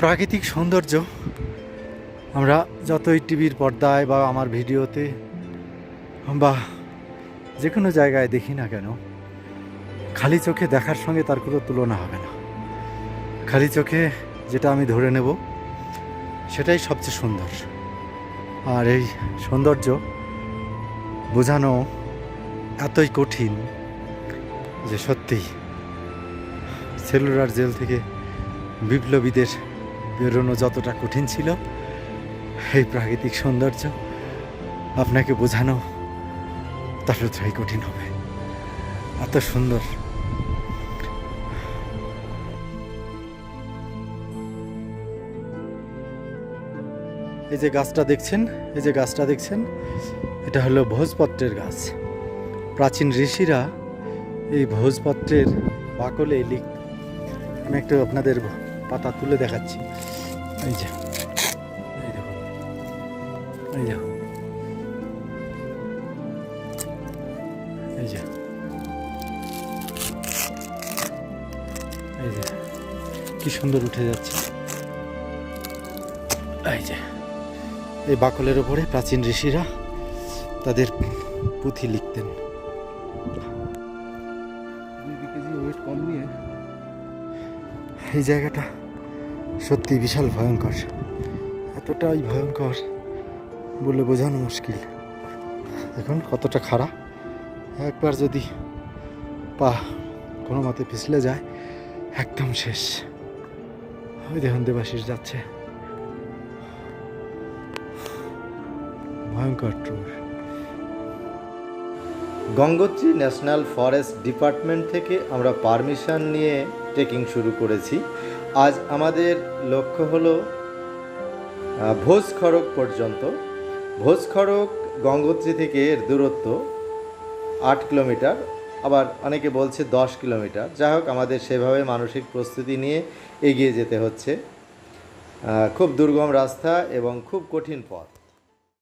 প্রাকৃতিক সৌন্দর্য আমরা যতই টিভির পর্দায় বা আমার ভিডিওতে বা যে কোনো জায়গায় দেখি না কেন, খালি চোখে দেখার সঙ্গে তার কোনো তুলনা হবে না। খালি চোখে যেটা আমি ধরে নেব সেটাই সবচেয়ে সুন্দর। আর এই সৌন্দর্য বোঝানো এতই কঠিন যে সত্যিই সেলুলার জেল থেকে বিপ্লবীদের বেরোনো যতটা কঠিন ছিল, এই প্রাকৃতিক সৌন্দর্য আপনাকে বোঝানো ততটাই কঠিন হবে। এত সুন্দর। এই যে গাছটা দেখছেন, এটা হলো ভোজপত্রের গাছ। প্রাচীন ঋষিরা এই ভোজপত্রের বাকলে আমি একটু আপনাদের পাতা তুলে দেখাচ্ছি। এই যে কি সুন্দর উঠে যাচ্ছে। এই বাকলের ওপরে প্রাচীন ঋষিরা তাদের পুঁথি লিখতেন। এই জায়গাটা সত্যি বিশাল ভয়ঙ্কর, এতটাই ভয়ঙ্কর বলে বোঝানো মুশকিল। দেখুন কতটা খাড়া। একবার যদি পা কোনো মতে পিছলে যায় একদম শেষ। ওই দেখুন দেবাশিস যাচ্ছে। ভয়ঙ্কর tour. Gangotri national forest department থেকে আমরা পারমিশন নিয়ে ট্রেকিং শুরু করেছি। আজ আমাদের লক্ষ্য হলো ভোজখড়ক পর্যন্ত। ভোজখড়ক গঙ্গোত্রী থেকে এর দূরত্ব 8 কিলোমিটার, আবার অনেকে বলছে 10 কিলোমিটার। যাই হোক, আমাদের সেভাবে মানসিক প্রস্তুতি নিয়ে এগিয়ে যেতে হচ্ছে। খুব দুর্গম রাস্তা এবং খুব কঠিন পথ।